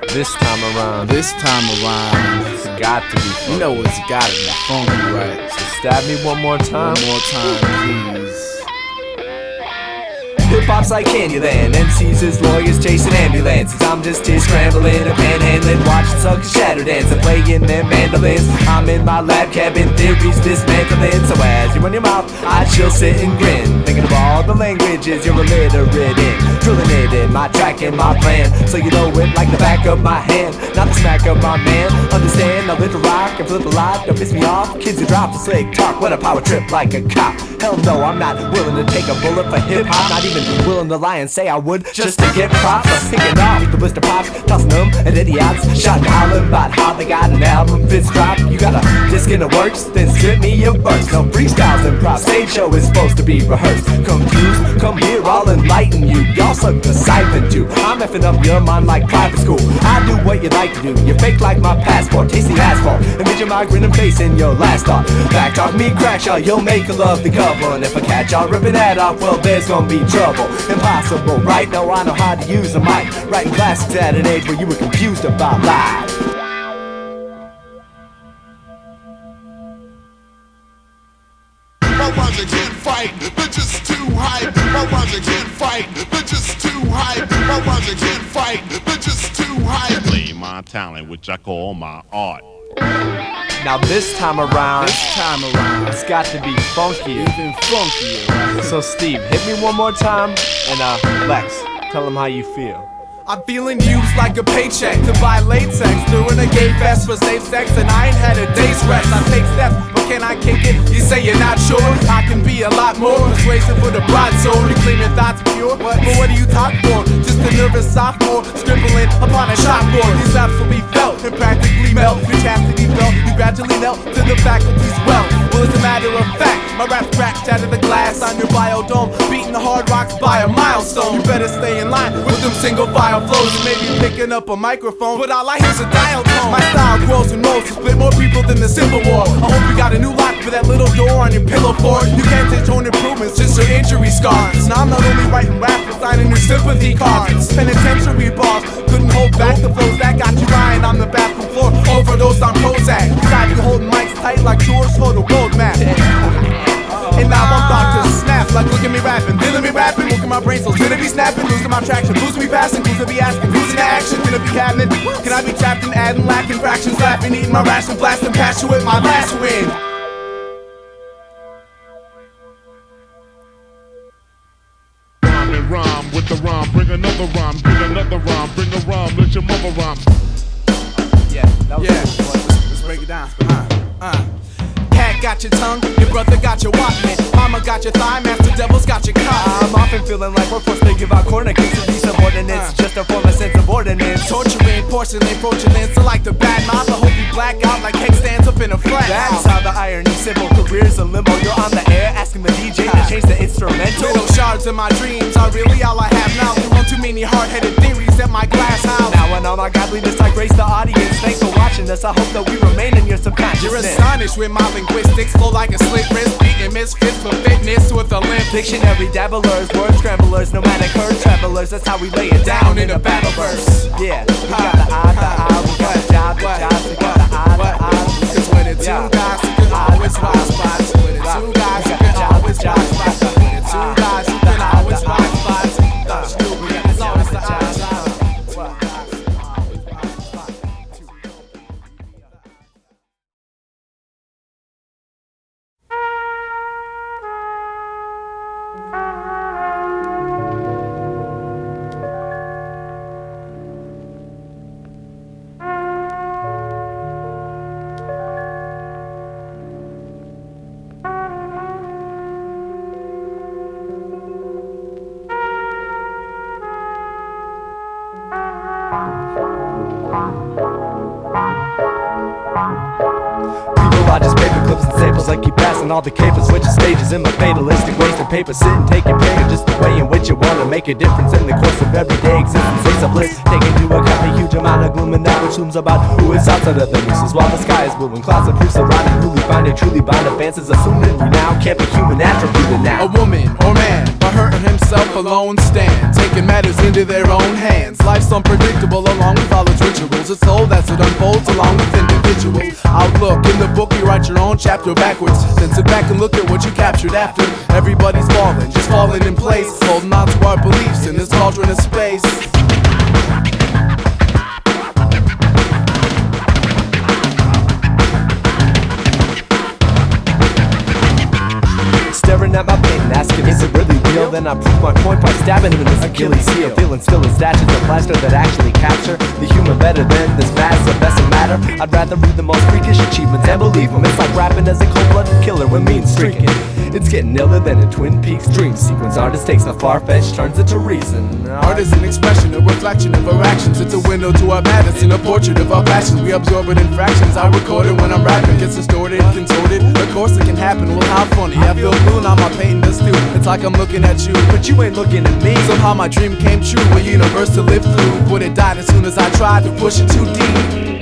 This time around, it's got to be funky. you know it's gotta be funky, right? So stab me one more time. One more time, please. Hip-hop's like Candyland, MCs is lawyers chasing ambulances. I'm just here scrambling and panhandling, watching suckers shatter dance and playing them mandolins. I'm in my lab cabin, theories dismantling. So as you run your mouth, I chill, sit and grin, thinking of all the languages you're illiterate in, drilling it in my track and my plan, so you know it like the back of my hand. Not the smack of my man, understand, I'll lift a rock and flip a lot. Don't piss me off, kids who drop the slick talk, what a power trip like a cop. Hell no, I'm not willing to take a bullet for hip-hop, not even willing to lie and say I would just to get props. I'm picking off the blister pops, tossing them at idiots, shouting, howling about how they got an album fits drop. You got a disc in the works, then strip me your verse. No freestyles and props, stage show is supposed to be rehearsed. Confused, come here, I'll enlighten you. Y'all suck the siphon too. I'm effing up your mind like private school. I do what you like to do, you fake like my passport, taste the asphalt, envision my grinning face in your last thought. Back talk me, crack y'all, you'll make a love the cover. And if I catch y'all ripping that off, well there's gonna be trouble. Impossible, right? No, I know how to use a mic, writing classics at an age where you were confused about life. My rhymes can't fight, they're just too hype. My rhymes can't fight, they're just too hype. My rhymes can't fight, they're just too hype. Play my talent, which I call my art. Now this time around, it's got to be funky. Even funkier, right? So Steve, hit me one more time, and Lex, tell them how you feel. I'm feeling used like a paycheck to buy latex, doing a gay fest for safe sex, and I ain't had a day's rest. I take steps, but can I kick it? You say you're not sure? I can be a lot more persuasive for the broadsword. You claim your thoughts pure, but what do you talk for? Just a nervous sophomore scribbling upon a chalkboard. These raps will be felt and practically melt your chastity belt. You gradually melt to the faculty's wealth. Well, it's a matter of fact, my raps cracked out of the glass on your biodome, beating the hard rocks by a milestone. You better stay in line with them single file flows, and maybe picking up a microphone, but all I hear's a dial tone. My style grows and rolls to split more people than the Civil War. I hope you got a new lock for that little door on your pillow fort. You can't take home improvements, just your injury scars. Now I'm not only writing rap, but signing your sympathy cards. Penitentiary bars couldn't hold back the flows that got you lying on the bathroom floor, overdosed on Prozac. Got you holding mics tight like George for the roadmap. And now I'm about to snap, like look at me rapping, feeling me rapping, look at my brain cells, gonna be snapping, losing my traction, losing me passing, who's gonna be asking, who's in action, gonna be cabinet, can I be trapped in adding, lacking fractions, laughing, eating my ration, blasting, passion with my last win. Rhyme and rhyme with the rhyme, bring another rhyme, bring another rhyme, bring a rhyme, let your mother rhyme. Yeah, let's break it down. Cat got your tongue, your brother got your Walkman, mama got your thigh, master devil's got your cock. I'm often feeling like we're forced to give out corner kicks to these subordinates, just to form a sense of ordinance. Torturing, porcelain, fraudulent, so like the bad mouth, I hope you black out like head stands up in a flat. That's how the irony, simple careers in limbo. You're on the air asking the DJ to change the instrumental. Little shards of my dreams are really all I have now. You run too many hard-headed theories at my glass house. Now and all my godliness, I grace the audience. Thanks for watching us, I hope that we remain in your subconsciousness. You're astonished with my linguistics, flow like a slit wrist, beating misfits for fitness with a limp. Dictionary dabblers, word scramblers, nomadic herd travelers. That's how we lay it down in a battle verse. Yeah, we got the eye, we got the job, we got the eye. Cause when it's two guys, you can always find spots. When it's two guys, you can always find spots. When it's two guys, you can always find spots. Stupid, it's always the odd job. I just paper clips and staples, I keep passing all the capers, switching stages in my fatalistic wasting paper, sitting taking paper, just the way in which you wanna make a difference in the course of everyday existence. It's a bliss, taking into account the huge amount of gloom and that which looms about who is outside of the nooses. While the sky is blue and clouds of proof surrounding who we find it truly bound advances assuming we now can't be human attributed now. A woman or man, by hurting himself alone stand, taking matters into their own hands. Life's unpredictable along with all its rituals. It's soul that's what unfolds along with individuals. Outlook in the book, you write your own chapter backwards. Then sit back and look at what you captured after. Everybody's falling, just falling in place, holding on to our beliefs in this cauldron of space. Staring at my pain and asking, is it really real? Then I prove my point by stabbing him in his Achilles heel. Feeling still as dashes of plaster that actually capture the human better than this mass of doesn't matter. I'd rather read the most freakish achievements and believe them. It's like rapping as a cold-blooded killer when means streaking. It's getting iller than a Twin Peaks dream sequence. Artist takes the far-fetched, turns it to reason. Art is an expression, a reflection of our actions. It's a window to our madness and a portrait of our passions. We absorb it in fractions. I record it when I'm rapping, gets distorted, contorted. Of course it can happen, well how funny. I feel blue, now my pain does too. It's like I'm looking at you, but you ain't looking at me. Somehow my dream came true, a universe to live through. But it died as soon as I tried to push it too deep.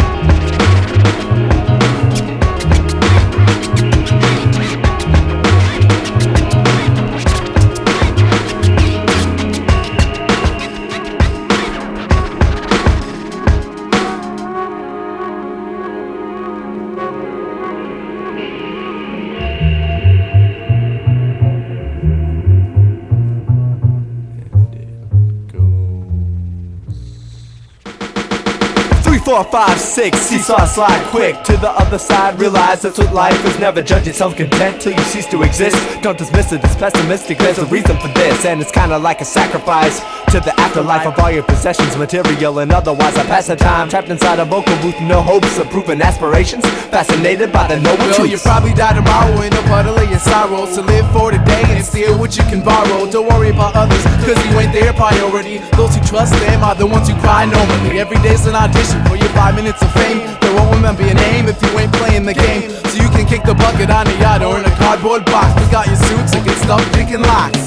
Four, five, six, seesaw slide quick to the other side. Realize that's what life is. Never judge yourself content till you cease to exist. Don't dismiss it as pessimistic, there's a reason for this. And it's kinda like a sacrifice to the afterlife of all your possessions, material and otherwise. I pass the time trapped inside a vocal booth, no hopes of proving aspirations. Fascinated by the noble truths. Well, you probably die tomorrow in a puddle of your sorrows. So live for today and steal what you can borrow. Don't worry about others, cause you ain't their priority. Those who trust them are the ones who cry normally. Every day's an audition for your 5 minutes of fame. They won't remember your name if you ain't playing the game. So you can kick the bucket on a yacht or in a cardboard box. We got your suits and get stuck picking locks.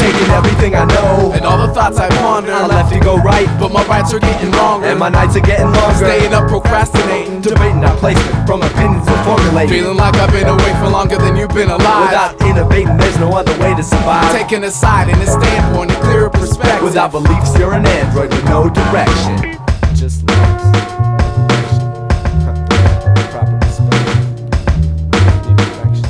Taking everything I know and all the thoughts I ponder. I left to go right, but my rights are getting longer and my nights are getting longer. Staying up procrastinating, debating our placement from opinions to formulating. Feeling like I've been away for longer than you've been alive. Without innovating, there's no other way to survive. Taking a side and a standpoint, a clearer perspective. Without beliefs, you're an android with no direction. Just like proper perspective. Direction.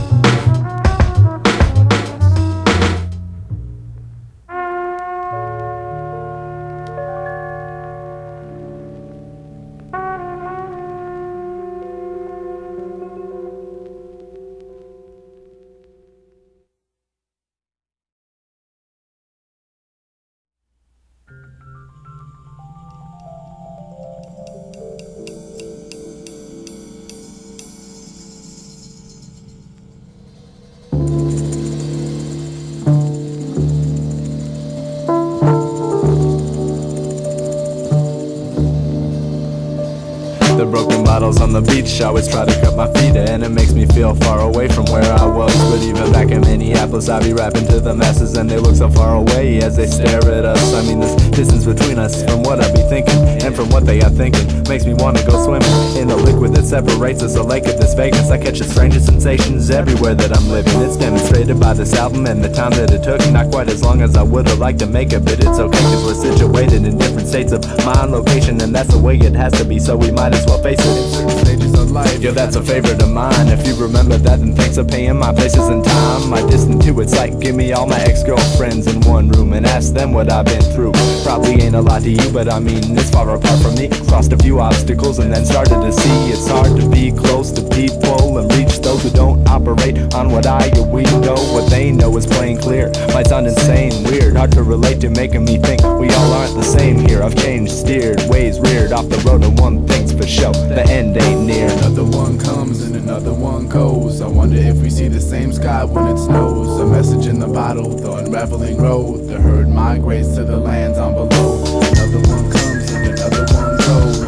The broken bottles on the beach, I always try to cut my feet in. It makes me feel far away from where I was. But even back in Minneapolis, I be rapping to the masses, and they look so far away as they stare at us. I mean, this distance between us from what I be thinking and from what they are thinking makes me wanna go swimming in the liquid that separates us, a lake of this vagueness. I catch the strangest sensations everywhere that I'm living. It's demonstrated by this album and the time that it took. Not quite as long as I would've liked to make it, but it's okay, cause we're situated in different states of mind, location, and that's the way it has to be, so we might as well face it. In certain stages of life, yeah, that's a favorite of mine. If you remember that, then thanks for paying my places and time. My distance to it's like, give me all my ex-girlfriends in one room and ask them what I've been through. Probably ain't a lot to you, but I mean, it's far apart from me. Crossed a few obstacles and then started to see it's hard to be close to people and reach those who don't operate on what I or we know. What they know is plain clear. Might sound insane, weird, hard to relate to, making me think we all aren't the same here. I've changed, steered, ways reared off the road, and one thing's for sure, the end ain't near. Another one comes and another one goes. I wonder if we see the same sky when it snows. A message in the bottle, the unraveling road. The herd migrates to the lands on below. Another one comes and another one goes.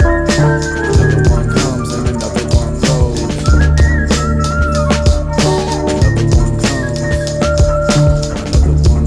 Another one comes and another one goes. Another one comes, another one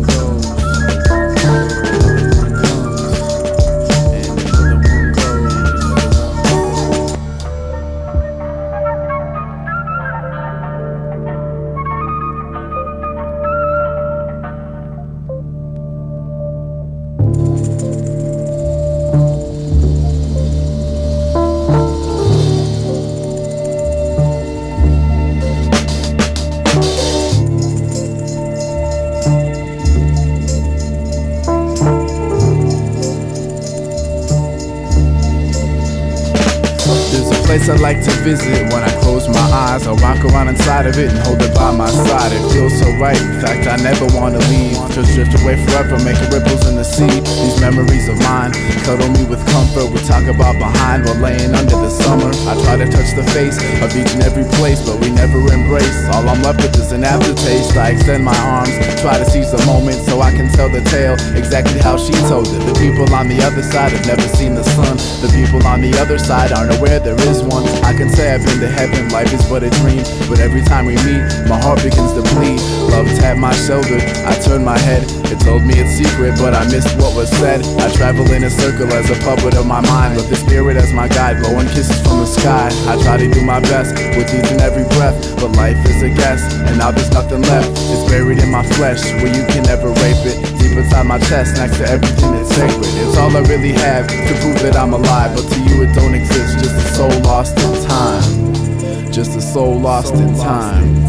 place I like to visit. When I close my eyes, I'll rock around inside of it and hold it by my side. It feels so right, in fact I never wanna leave. Just drift away forever, making ripples in the sea. These memories of mine cuddle me with comfort. We talk about behind while laying under the summer. I try to touch the face of each and every place, but we never embrace. All I'm left with is an aftertaste. I extend my arms, try to seize the moment so I can tell the tale exactly how she told it. The people on the other side have never seen the sun. The people on the other side aren't aware there is one. I can say I've been to heaven, life is but a dream, but every time we meet, my heart begins to bleed. Love tapped my shoulder, I turned my head. It told me it's secret, but I missed what was said. I travel in a circle as a puppet of my mind, with the spirit as my guide, blowing kisses from the sky. I try to do my best with each and every breath, but life is a guess, and now there's nothing left. It's buried in my flesh, where you can never rape it. Deep inside my chest, next to everything that's sacred. It's all I really have to prove that I'm alive, but to you it don't exist, just a soul lost in time. Just a soul lost in time.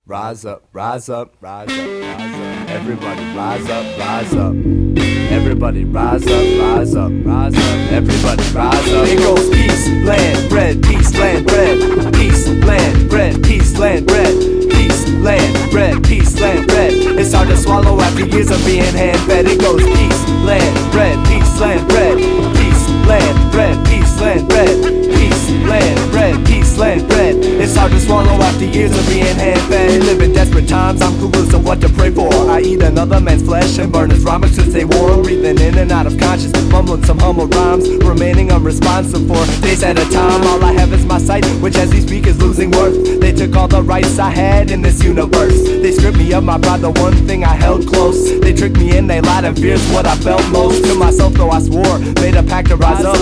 Rise up, rise up, rise up, rise up. Everybody rise up, rise up. Everybody rise up, rise up, rise up. Everybody rise up. It goes peace, land, bread, peace, land, bread. Peace, land, bread, peace, land, bread. Peace, land, bread, peace, land, bread. It's hard to swallow after years of being hand-fed. It goes peace, land, bread, peace, land, bread. Peace, land, bread, peace, land, bread. Peace, land, bread, peace, land, bread. It's hard to swallow after years of being hand-fed. Living desperate times, I'm clueless on what to pray for. I eat another man's flesh and burn his rhymes since they wore. Breathing in and out of conscience, mumbling some humble rhymes, remaining unresponsive for days at a time. All I have is my sight, which as we speak is losing worth. They took all the rights I had in this universe. They stripped me of my pride, the one thing I held close. They tricked me and they lied, and fear's what I felt most. To myself though I swore, made a pact to rise up.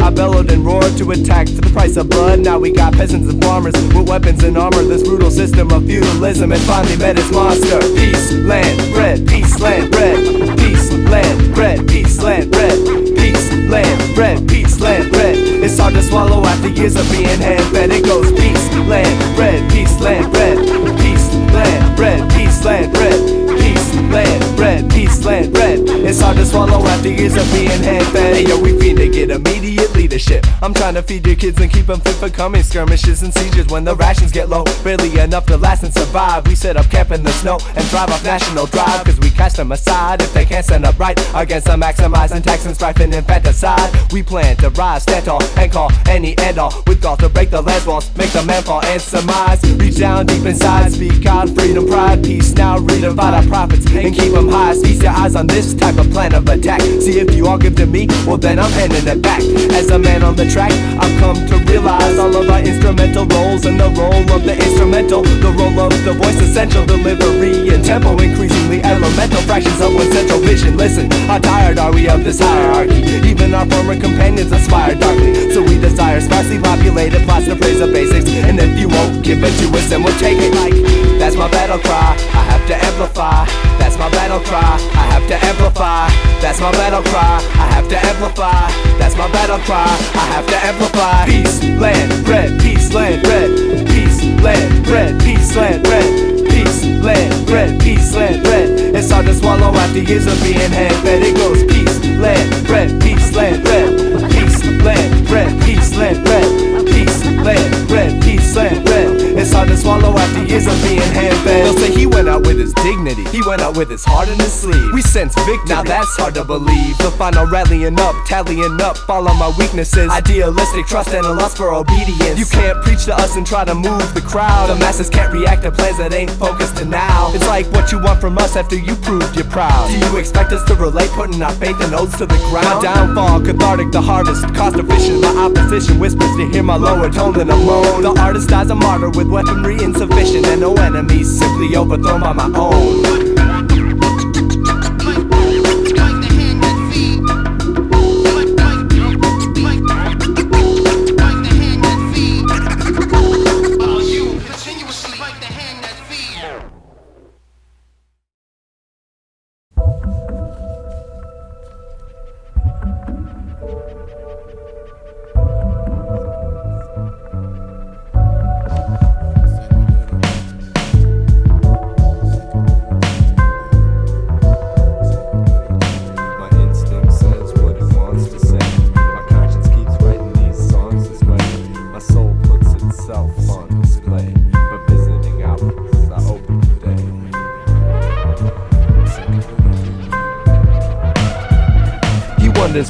I bellowed and roared to attack for the price of blood. Now we got peasants and farmers with weapons and armor. This brutal system of feudalism had finally met its monster. Peace, land, bread, peace, land, bread. Peace, land, bread, peace, land, bread. Peace, land, bread, peace, land, bread. It's hard to swallow after years of being hand-fed. It goes peace, land, bread, peace, land, bread. Peace, land, bread, peace, land, bread. Peace, land, bread, peace, land, bread. It's hard to swallow after years of being hand-fed. Hey yo, we fiend to get immediate leadership. I'm trying to feed your kids and keep them fit for coming skirmishes and seizures when the rations get low. Barely enough to last and survive. We set up camp in the snow and drive off National Drive, cause we cast them aside if they can't stand up right against the maximizing tax and strife and infanticide. We plan to rise, stand tall, and call any and all with gall to break the land walls, make the man fall and surmise. Reach down deep inside, speak out freedom, pride, peace. Now redivide our profits and keep them high. Feast your eyes on this type of plan of attack. See if you all give to me, well then I'm handing it back. As a man on the track, I've come to realize all of our instrumental roles and the role of the instrumental, the role of the voice, essential delivery and tempo, increasingly elemental fractions of one central vision. Listen, how tired are we of this hierarchy? Even our former companions aspire darkly, so we desire sparsely populated plots to praise the basics. And if you won't give it to us, then we'll take it like that's my battle cry. I have to amplify. That's my battle cry. I have to amplify. That's my battle cry. I have to amplify. That's my battle cry. I have to amplify. Peace, land, bread, peace, land, bread. Peace, land, bread, peace, land, bread. Peace, land, bread, peace, land, bread. It's hard to swallow after years of being hand-fed. It goes peace, land, bread, peace, land, bread. Peace, land, bread, peace, land, bread. Peace, land, bread, peace, land, bread. It's hard to swallow after years of being hand-fed. They'll say he went out with his dignity, he went out with his heart in his sleeve. We sense victory, now that's hard to believe. They'll find our rallying up, tallying up all of my weaknesses. Idealistic trust and a lust for obedience. You can't preach to us and try to move the crowd. The masses can't react to plans that ain't focused to now. It's like what you want from us after you proved you're proud. Do you expect us to relate, putting our faith and oaths to the ground? My downfall, cathartic, the harvest, cost efficient. My opposition whispers to hear my lower tone than a moan. The artist dies a martyr with weaponry insufficient, and no enemies, simply overthrown by my own.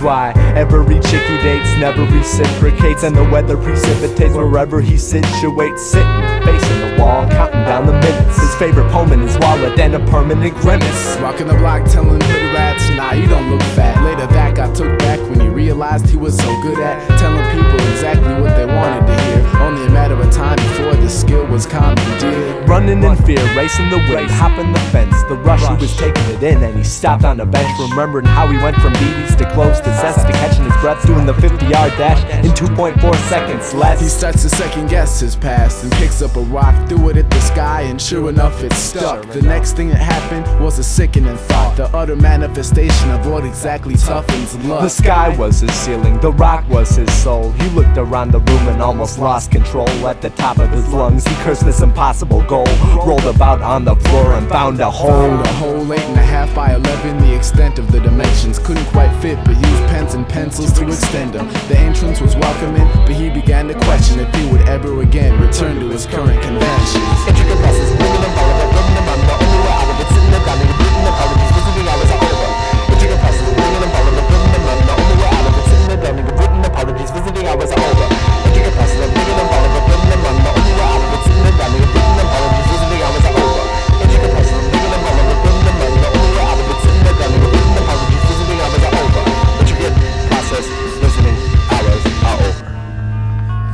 Why every chick he dates never reciprocates, and the weather precipitates wherever he situates. Sitting, facing the wall, counting down the minutes. His favorite poem in his wallet and a permanent grimace. Rocking the block, telling hood rats, nah, you don't look fat. Later that got took back when he realized he was so good at telling people exactly what they wanted to hear. Only a matter of time before the skill was commandeered. Running in fear, racing the wind, hopping the fence. The rush, he was taking it in, and he stopped on a bench, remembering how he went from BBs to close to cess to catching his breath, doing the 50-yard dash in 2.4 seconds less. He starts to second guess his past and picks up a rock, threw it at the sky, and sure enough it stuck. The next thing that happened was a sickening thought, the utter manifestation of what exactly toughens luck. The sky was his ceiling, the rock was his soul. He looked around the room and almost lost control. At the top of his lungs, he cursed this impossible goal. Rolled about on the floor and found a hole. 8.5 by 11, the extent of the dimensions. Couldn't quite fit, but used pens and pencils to extend them. The entrance was welcoming, but he began to question if he would ever again return to his current conventions. Intricate process, bringing them all over, bringing them under, only way out of it, sitting them down, nigga, written apologies, visiting hours are over. Intricate process, bringing them all over, bringing them under, only way out of it, sitting them down, nigga, written apologies, visiting hours are over. Intricate process, bringing them all over, bringing them under, only way out of it, sitting them down, nigga, written apologies, visiting hours are over. Intricate process, bringing them all over, bringing them under, only way out of it, sitting them down, nigga, written apologies, visiting hours are over. Intricate process, listening hours are over.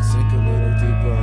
Sink a little deeper.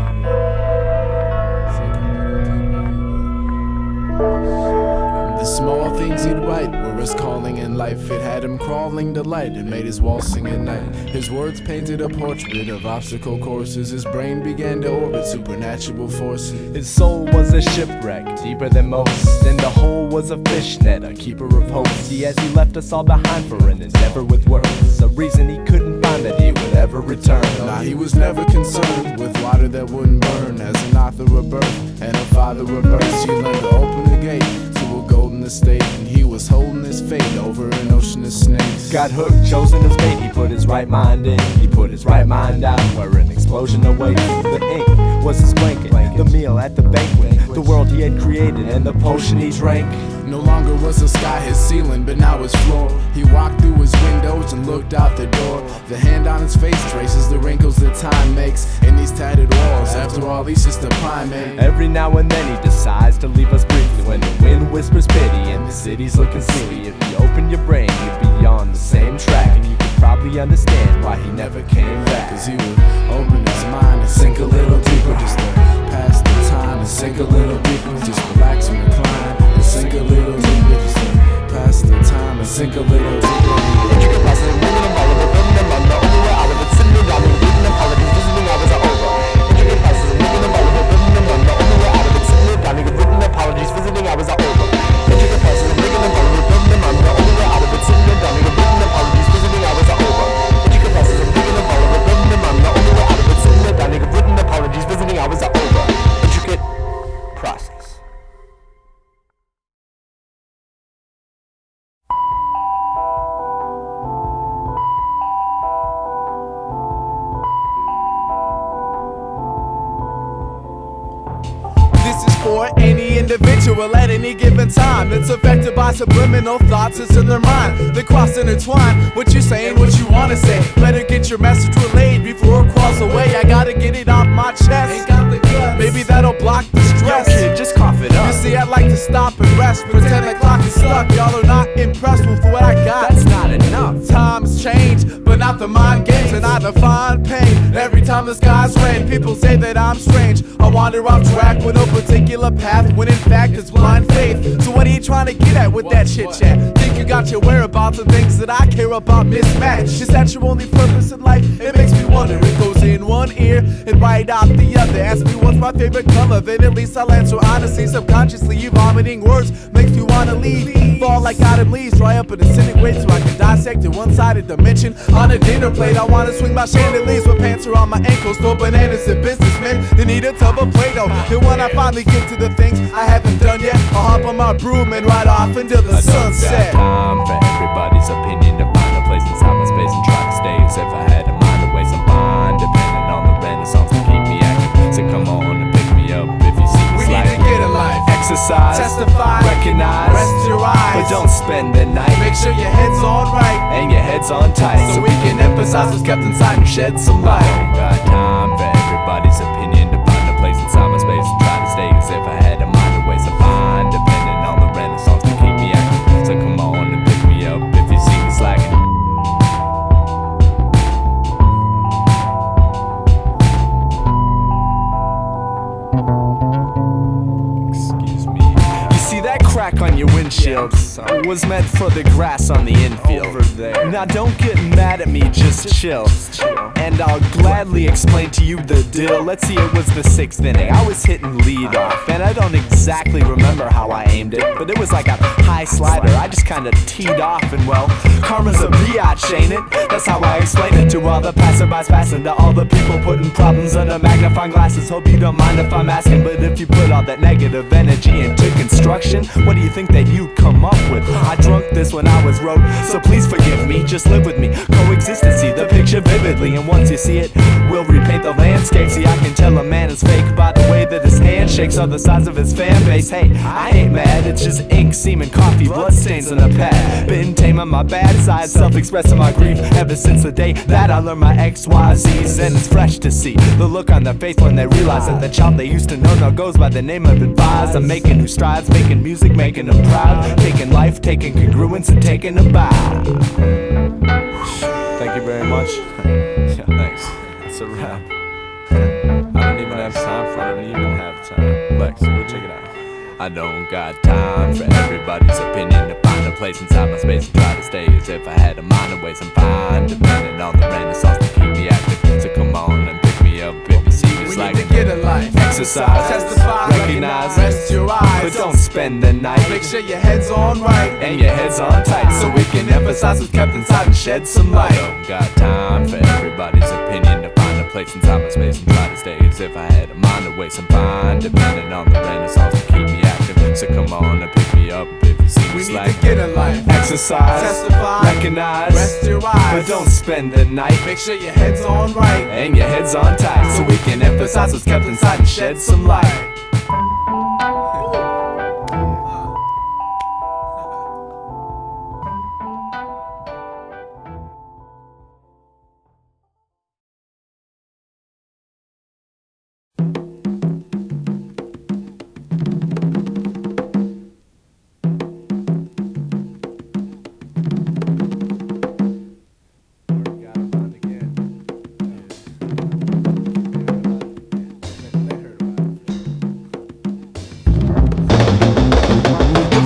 The small things he'd write were his calling in life. It had him crawling to light and made his waltzing at night. His words painted a portrait of obstacle courses. His brain began to orbit supernatural forces. His soul was a shipwreck, deeper than most, and the hole was a fishnet, a keeper of hope. See, as he left us all behind for an endeavor with words, a reason he couldn't find that he would ever return. Nah, he was never concerned with water that wouldn't burn. As an author of birth and a father of verse, he learned to open the gate to a golden estate, and he was holding his fate over an ocean of snakes. Got hooked, chosen his bait, he put his right mind in, he put his right mind out, where an explosion awaits. The ink was his blanket, the meal at the banquet, the world he had created and the potion he drank. No longer was the sky his ceiling, but now his floor. He walked through his windows and looked out the door. The hand on his face traces the wrinkles that time makes in these tattered walls. After all, he's just a primate. Every now and then he decides to leave us briefly, when the wind whispers pity and the city's looking sleepy. If you open your brain, you'd be on the same track, and you could probably understand why he never came back. Cause he would open his mind and sink a little deeper, just to pass the time and sink a little deeper. Just relax and recline and sink a little deeper, just to pass the time and sink a little deeper. Intricate process, bringing them all over, bringing them under, only way out of it, sitting them down, nigga, written apologies, visiting hours are over. Intricate process, bringing them all over, bringing them under, only way out of it, sitting them down, nigga, written apologies, visiting hours are over. Intricate process, bringing them all over, bringing them under, only way out of it, sitting them down, nigga, written apologies, visiting hours are over. Intricate process, bringing them all over, bringing them under, only way out of it, sitting them down, nigga, written apologies, visiting hours are over. Intricate process. for any individual at any given time. It's affected by subliminal thoughts that's in their mind. They cross intertwine, what you saying, what you wanna say. Better get your message relayed before it crawls away. I gotta get it off my chest. Ain't got the guts. Maybe that'll block the stress. Yo kid, just cough it up. You see, I'd like to stop and rest. Pretend the clock is stuck. Y'all are not impressed with what I got. That's not enough. Times change, but not the mind games. And I define pain every time the skies rain. People say that I'm strange. I wander off track with no particular path, when in fact it's blind faith. So what are you trying to get at with that chit chat? Think you got your whereabouts and things that I care about mismatched? Is that your only purpose in life? It makes me wonder. It goes in one ear and right out the other. Ask me what's my favorite color, then at least I'll answer honestly. Subconsciously you vomiting words makes me wanna leave. Fall like autumn leaves, dry up and disintegrate so I can dissect a one-sided dimension. On a dinner plate I wanna swing my chandeliers with pants around my ankles. Throw bananas at businessmen who need a tub of Play-Doh. And when I finally get to the things I haven't done yet, I'll hop on my broom and ride off until the sunset. Time for everybody's opinion to find a place inside my space and try to stay as if I had a mind to waste some fine, depending on the renaissance to keep me active. So come on and pick me up if you see me We need to get a life. Exercise, Testify, recognize, rest your eyes, but don't spend the night. make sure your head's on right, and your head's on tight, so we can emphasize what's kept inside and shed some light. Got time for everybody's opinion to find a place inside my space and try to stay as if I had a mind to waste a fine, depending on the renaissance to keep me active. So come on and pick me up if you see me slacking. Excuse me. You see that crack on your windshield was meant for the grass on the infield. Over there. Now don't get mad at me, just chill. And I'll gladly explain to you the deal. Let's see, it was the 6th inning. I was hitting lead off, and I don't exactly remember how I aimed it, but it was like a high slider. I just kinda teed off, and well, karma's a biatch, ain't it? That's how I explain it to all the passerbys passing, to all the people putting problems under magnifying glasses. Hope you don't mind if I'm asking, but if you put all that negative energy into construction, what do you think that you'd come up with? I drunk this when I was wrote, so please forgive me, just live with me. Coexistence, see the picture vividly, and once you see it, we'll repaint the landscape. See, I can tell a man is fake by the way that his handshakes are the size of his fan base. Hey, I ain't mad, it's just ink, semen, coffee, bloodstains in a pad. Been taming my bad side, self-expressing my grief ever since the day that I learned my XYZs. And it's fresh to see the look on their face when they realize that the child they used to know now goes by the name of Advise. I'm making new strides, making music, making them proud, taking life, taking congruence, and taking a bow. Thank you very much. Yeah, thanks. That's a wrap. I don't even have time for it. I don't even have time. Lex, we'll check it out. I don't got time for everybody's opinion to find a place inside my space and try to stay as if I had a mind to waste some fine, depending on the renaissance to keep me active. So come on and pick me up if you see me We slacking. need to get a life. Exercise, Testify, recognize, rest your eyes, but don't spend the night, make sure your head's on right, and your head's on tight, so we can emphasize what's kept inside and shed some light. I don't got time for everybody's opinion to find a place inside my space and try to stay as if I had a mind to waste some fine, depending on the renaissance to keep me active. So come on and pick me up if you see me we need slacking. to get a life. Exercise, Testify, recognize, rest your eyes, but don't spend the night, make sure your head's on right, and your head's on tight, so we can emphasize what's kept inside and shed some light.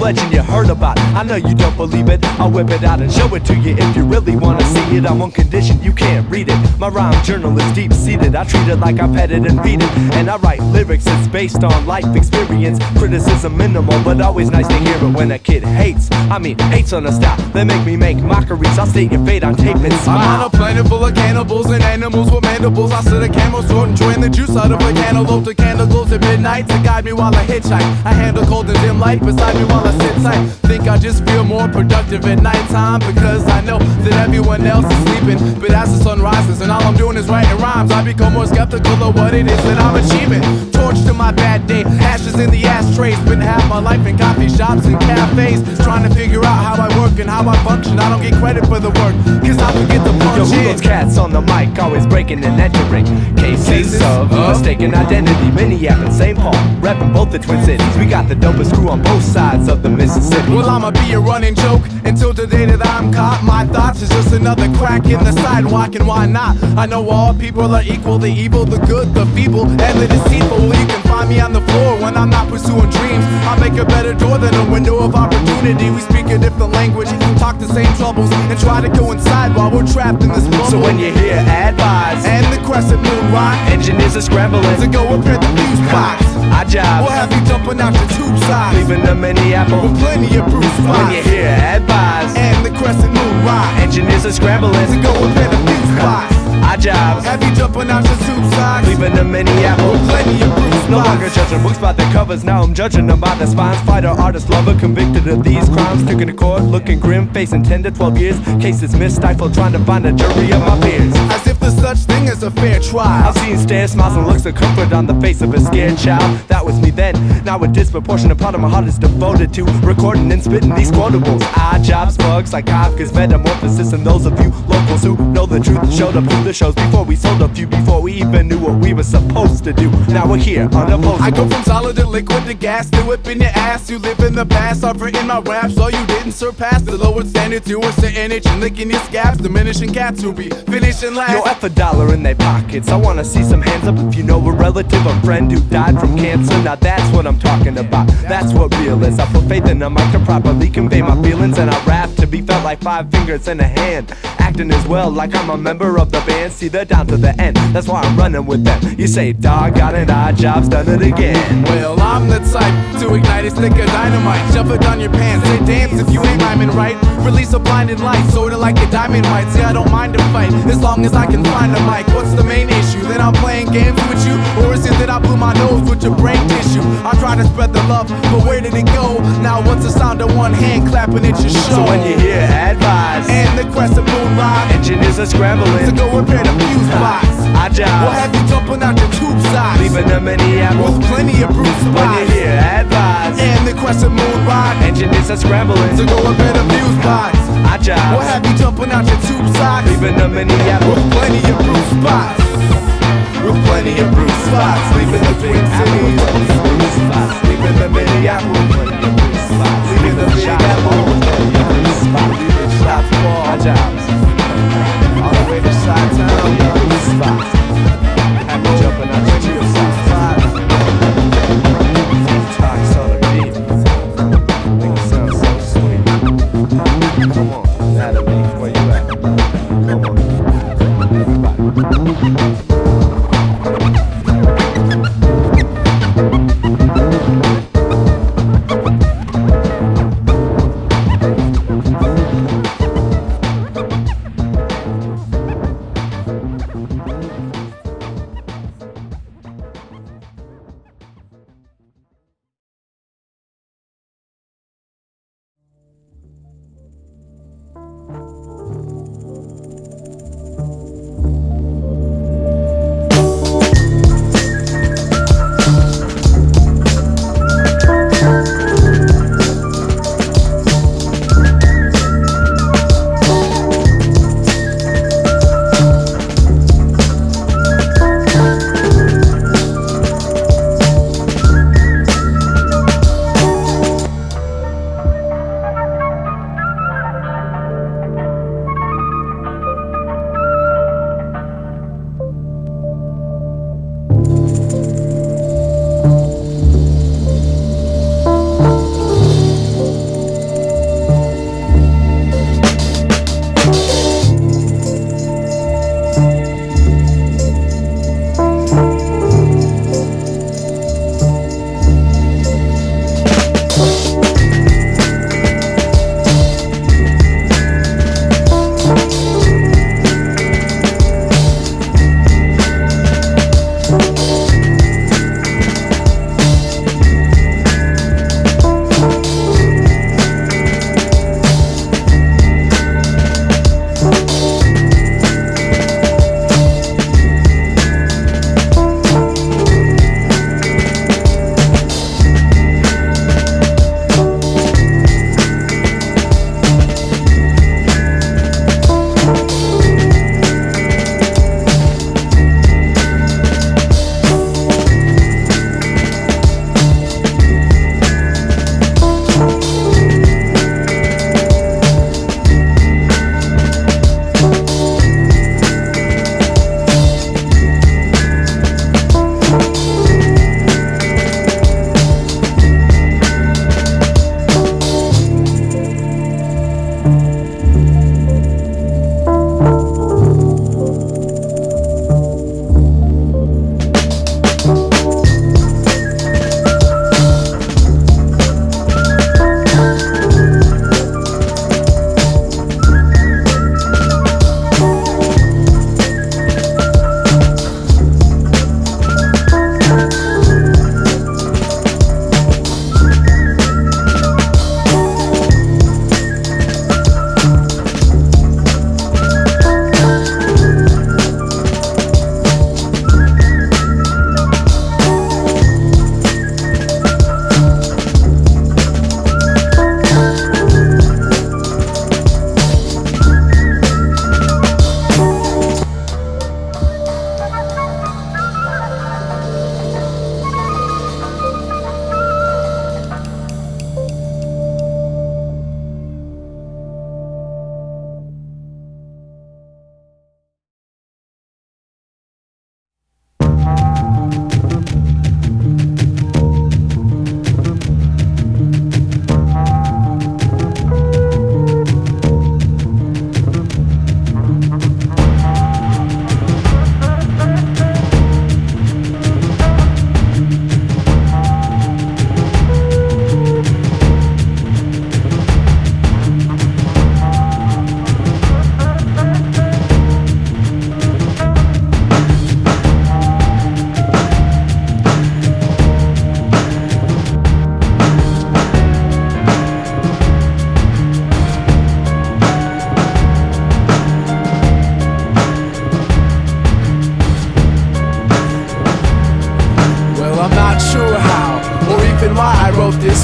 Legend you heard about, I know you don't believe it. I'll whip it out and show it to you if you really wanna see it. On one condition, you can't read it. My rhyme journal is deep-seated. I treat it like I pet it and feed it. And I write lyrics that's based on life experience. Criticism minimal, but always nice to hear it when a kid hates. I mean, hates on a style. They make me make mockeries. I'll state your fate on tape and smile. I'm on a planet full of cannibals and animals with mandibles. I sit a camel throat and drain the juice out of a cantaloupe. The candle glows at midnight to guide me while I hitchhike. I handle cold and dim light beside me while I sit tight. think I just feel more productive at nighttime, because I know that everyone else is sleeping. But as the sun rises and all I'm doing is writing rhymes, I become more skeptical of what it is that I'm achieving. Torch to my bad day, ashes in the ashtrays. Spent half my life in coffee shops and cafes, trying to figure out how I work and how I function. I don't get credit for the work, cause I forget to punch Yo, who in. those cats on the mic, always breaking and entering cases of mistaken identity. Minneapolis, St. Paul, repping both the Twin Cities. We got the dopest crew on both sides of the Mississippi. Well, I'ma be a running joke until the day that I'm caught. My thoughts is just another crack in the sidewalk, and why not? I know all people are equal, the evil, the good, the feeble, and the deceitful. Well, you can find me on the floor when I'm not pursuing dreams. I make a better door than a window of opportunity. We speak a different language, talk the same troubles, and try to coincide while we're trapped in this bubble. So when you hear advise and the crescent moon rock, engineers are scrambling to go repair the fuse box, Oddjobs, we'll have you jumping out your tube sides, leaving the Minneapolis with plenty of proof spots. When you hear advise and the crescent moon rock, engineers are scrambling to go repair the fuse box, Oddjobs, have you jumping out your tube sides, leaving the Minneapolis with plenty of proof spots. No longer judging books by their covers, now I'm judging them by their spines. Fighter, artist, lover, convicted of these crimes. Taken to court, looking grim, facing 10 to 12 years. Cases missed, stifled, trying to find a jury of my peers. As if there's such thing as a fair trial. I've seen stares, smiles, and looks of comfort on the face of a scared child. That was me then. Now a disproportionate part of my heart is devoted to recording and spitting these quotables. Oddjobs, bugs like Kafka's metamorphosis, and those of you locals who know the truth showed up to the shows before we sold a few, before we even knew what we were supposed to do. Now we're here, unopposed. I go from solid to liquid to gas to whip in your ass. You live in the past, I've written my raps, so you didn't surpass the lowered standards. You were sitting itch and licking your scabs, diminishing cats who be finishing last. Yo, F $1 in their pockets. I wanna see some hands up if you know a relative, a friend who died from cancer. Now that's what I'm talking about. That's what real is. I put faith in the mic to properly convey my feelings, and I rap to be felt like 5 fingers in a hand. Acting as well like I'm a member of the band. See, they're down to the end. That's why I'm running with them. You say, doggone it, Oddjobs done it again. Well, I'm the type to ignite a stick of dynamite, shove it down your pants, say dance if you ain't rhyming right. Release a blinding light, sorta like a diamond might. See, I don't mind a fight, as long as I can find a mic. What's the main issue? That I'm playing games with you? Or is it that I blew my nose with your brain tissue? I try to spread the love, but where did it go? Now what's the sound of one hand clapping at your show? So when you hear advise and the crescent moon rock, engineers are scrambling to go repair the fuse box, Oddjobs, we'll have you jumping out your tube sides, leaving the Minneapolis with plenty of proof spots. When you hear advise and the crescent moon rock, engineers are scrambling to go repair the fuse box, Oddjobs, we'll have you jumping out your tube sides, leaving the Minneapolis with plenty of proof spots, with plenty of proof spots, leaving the Twin Cities, leaving the Minneapolis, leaving the Minneapolis, leaving shots for Oddjobs, all the way to Chi-Town, have you jumping out your tube sides, talks on the beat, make it sound so sweet. Come on, Natalie, where you at? Come on, everybody.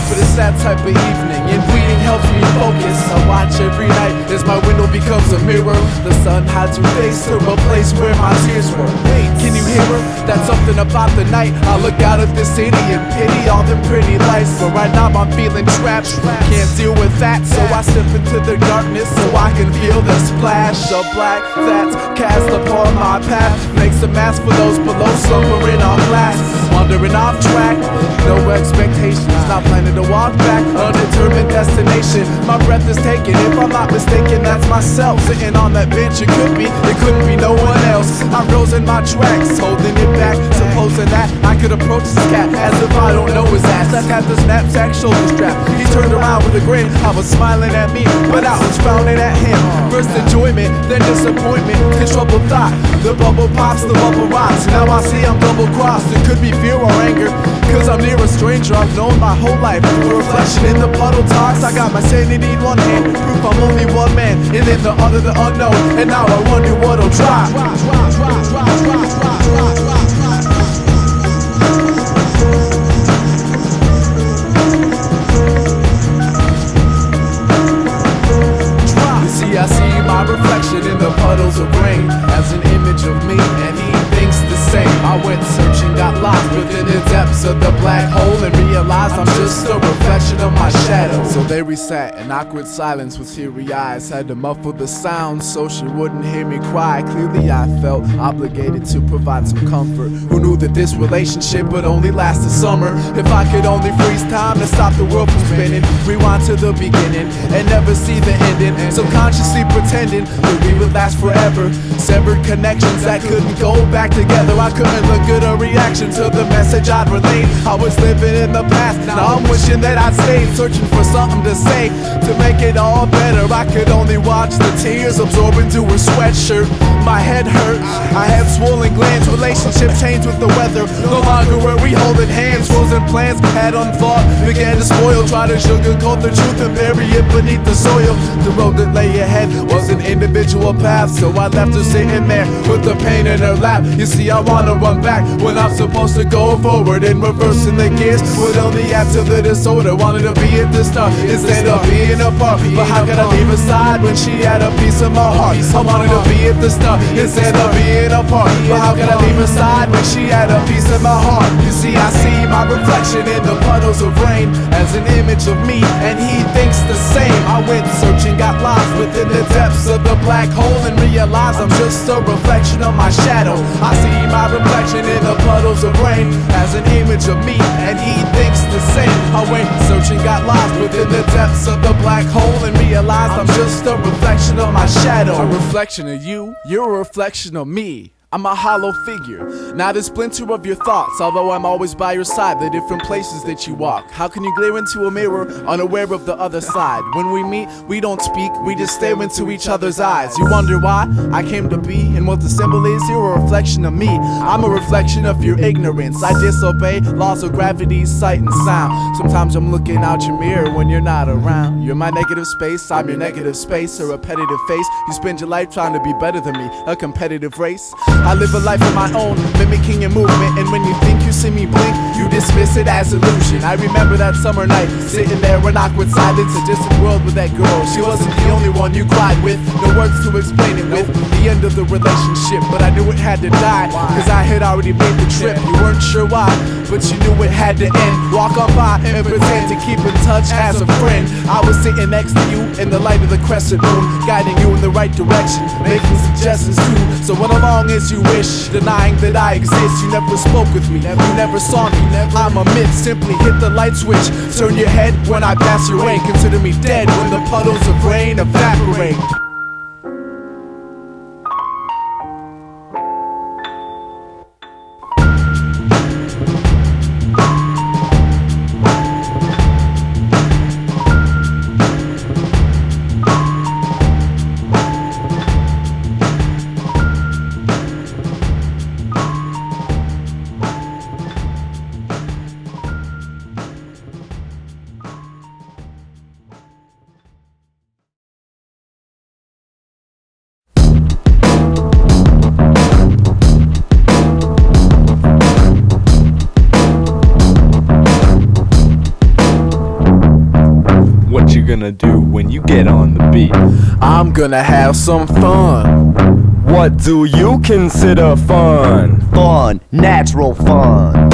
but it's that type of evening, and reading helps me focus. I watch every night as my window becomes a mirror. The sun hides her face to a place where my tears were. Can you hear her? That's something about the night. I look out at the city and pity all them pretty lights, but right now I'm feeling trapped. Can't deal with that, so I step into the darkness so I can feel the splash of black that's cast upon my path. Makes a mask for those below, slumbering on glass, wandering off track. No expectations, not planning to walk back. Undetermined destination, my breath is taken. If I'm not mistaken, that's myself sitting on that bench. It couldn't be no one else. I rose in my tracks, holding it back, supposing that I could approach this cat as if I don't know his ass. I had the knapsack shoulder strap. He turned around with a grin. I was smiling at me, but I was frowning at him. First enjoyment, then disappointment, then troubled thought. The bubble pops, the bubble rocks. Now I see I'm double crossed. It could be fear or anger, cause I'm near a stranger I've known my whole life. A reflection in the puddle talks. I got my sanity in one hand, proof I'm only one man, and in the other the unknown. And now I wonder what'll drop. I see my reflection in the puddles of rain as an image of me, and he thinks the same. I went searching, got lost within the depths of the black hole, and realized I'm just a reflection of my shadow. So there we sat in awkward silence with teary eyes. Had to muffle the sound so she wouldn't hear me cry. Clearly I felt obligated to provide some comfort. Who knew that this relationship would only last the summer? If I could only freeze time to stop the world from spinning, rewind to the beginning and never see the ending. Subconsciously pretending that we would last forever. Severed connections that couldn't go back together. I couldn't look at a reaction to the message I'd relayed. I was living in the past, now I'm wishing that I'd stayed. Searching for something to say to make it all better. I could only watch the tears absorb into her sweatshirt. My head hurt, I have swollen glands. Relationship changed with the weather. No longer were we holding hands. Frozen plans had unthought, began to spoil. Try to sugarcoat the truth and bury it beneath the soil. The road that lay ahead was an individual path, so I left her sitting there with the pain in her lap. You see, I wanna run back when I'm supposed to go forward, and reversing the gears would only add to the disorder. Wanted to be at the start instead of being apart, but how could I leave her side when she had a piece of my heart? I wanted to be at the start instead of being apart, but how could I leave her side when she had a piece of my heart? You see, I see my reflection in the puddles of rain as an image of me, and he thinks the same. I went searching, got lost within the depths of the black hole, and realized I'm just a reflection of my shadow. I see my reflection in the puddles of rain as an image of me, and he thinks the same. I went searching, got lost within the depths of the black hole, and realized I'm just a reflection of my shadow. A reflection of you, you're a reflection of me. I'm a hollow figure, not a splinter of your thoughts. Although I'm always by your side, the different places that you walk. How can you glare into a mirror, unaware of the other side? When we meet, we don't speak, we just stare into each other's eyes. You wonder why I came to be, and what the symbol is? You're a reflection of me. I'm a reflection of your ignorance. I disobey laws of gravity, sight and sound. Sometimes I'm looking out your mirror when you're not around. You're my negative space, I'm your negative space. A repetitive face, you spend your life trying to be better than me. A competitive race. I live a life of my own, mimicking your movement. And when you think you see me blink, you dismiss it as illusion. I remember that summer night, sitting there in awkward silence, a distant world with that girl. She wasn't the only one you cried with, no words to explain it with. The end of the relationship, but I knew it had to die, cause I had already made the trip. You weren't sure why, but you knew it had to end. Walk on by and pretend to keep in touch as a friend. I was sitting next to you in the light of the crescent moon, guiding you in the right direction, making suggestions too. So run along as you wish, denying that I exist. You never spoke with me, you never saw me. I'm a myth, simply hit the light switch. Turn your head when I pass your way. Consider me dead when the puddles of rain evaporate. gonna do when you get on the beat? I'm gonna have some fun. What do you consider fun? Fun, natural fun.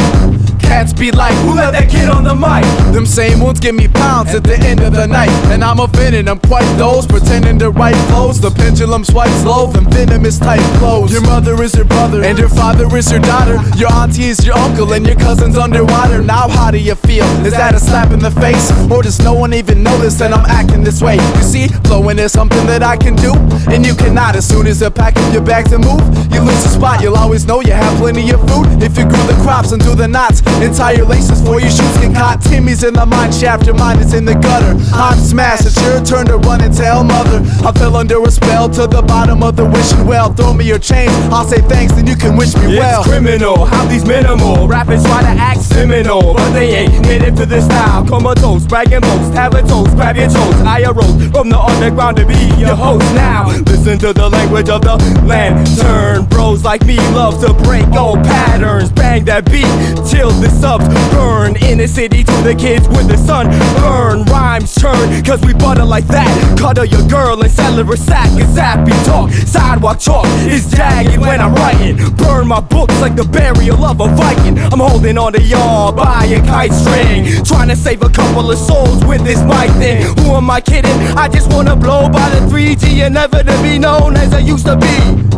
Cats be like, who let that kid on the mic? Them same ones give me pounds at the end of the night. And I'm offended, I'm quite those pretending to write flows. The pendulum swipes low, them venomous type flows. Your mother is your brother, and your father is your daughter. Your auntie is your uncle, and your cousin's underwater. Now how do you feel? Is that a slap in the face? Or does no one even notice that I'm acting this way? You see, flowing is something that I can do, and you cannot. As soon as you pack up your bags and move, you lose a spot. You'll always know you have plenty of food if you grew the crops and do the knots. Entire laces for your shoes get caught. Timmy's in the mine shaft, your mind is in the gutter. I'm smashed, it's your turn to run and tell mother. I fell under a spell to the bottom of the wishing well. Throw me your change, I'll say thanks, then you can wish me well. It's criminal, how these minimal rappers try to act seminal, but they ain't native to this style. Comatose, bragging most, have a toast, grab your toes. I arose from the underground to be your host now. Listen to the language of the lantern. Bros like me love to break old patterns. Bang that beat till the subs burn. In the city to the kids with the sun burn. Rhymes churn, cause we butter like that. Cuddle your girl and sell her a sack of zappy talk. Sidewalk chalk is jagged when I'm writing. Burn my books like the burial of a Viking. I'm holding on to y'all by a kite string, trying to save a couple of souls with this mic thing. Who am I kidding? I just wanna blow by the 3G and never to be known as I used to be.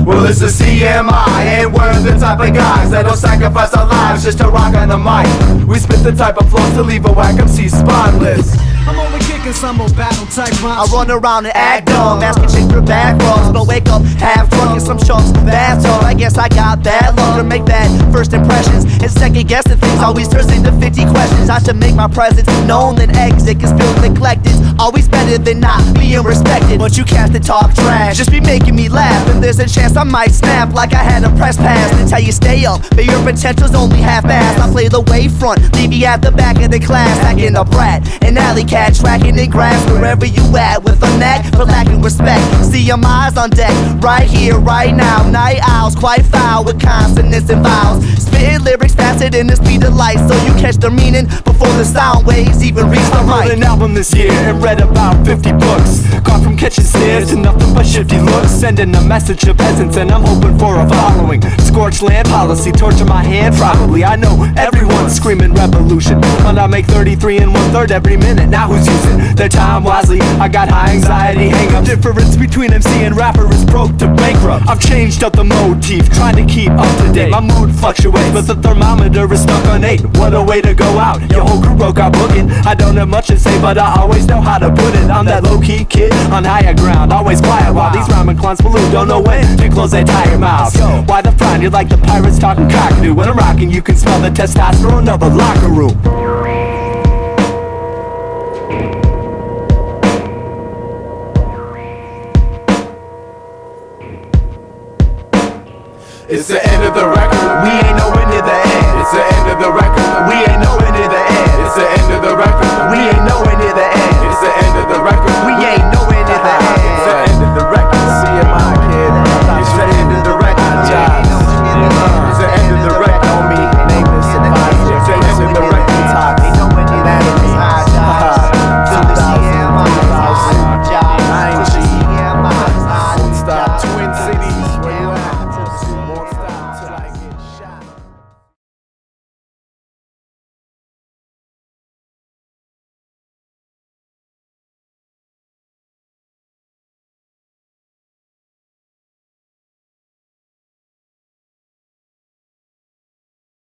Well, it's the CMI, and we're the type of guys that'll sacrifice our lives just to rock on the mic. We spit the type of flows to leave a whack MC spineless. I'm only kicking some old battle type I rhymes. run around and act dumb, asking chicks for back rubs, but wake up half drunk in some chunks bathtub. I guess I got bad luck to make bad first impressions, and second guessing things always turns into 50 questions. I should make my presence known, then exit, cause feeling neglected always better than not being respected. But you cast and talk trash, just be making me laugh, and there's a chance I might snap like I had a press pass. Then tell you stay up, but your potential's only half-assed. I play the wavefront, leave you at the back of the class, acting a brat, an alley cat, tracking in grass wherever you at, with a knack for lacking respect. CMI's on deck, right here, right now. Night owls, quite foul with consonants and vowels, spitting lyrics faster than the speed of light, so you catch the meaning before the sound waves even reach the I wrote mic. an album this year and read about 50 books. Gone from catching snares to nothing but shifty looks. Sending a message to peasants and I'm hoping for a following. Scorched land policy, torture my hand probably. I know everyone's screaming revolution, but I make 33 and 1/3 every minute. Now who's using their time wisely? I got high anxiety, hang up. Difference between MC and rapper is broke to bankrupt. I've changed up the motif, trying to keep up to date. My mood fluctuates, but the thermometer is stuck on 8. What a way to go out, your whole crew broke out booking. I don't have much to say, but I always know how to put it. I'm that low-key kid on higher ground, always quiet while these rhyming clowns pollute. Don't know when to close their tire mouths. Why the frown? You're like the pirates talking cockatoo. When I'm rocking, you can smell the testosterone of a locker room.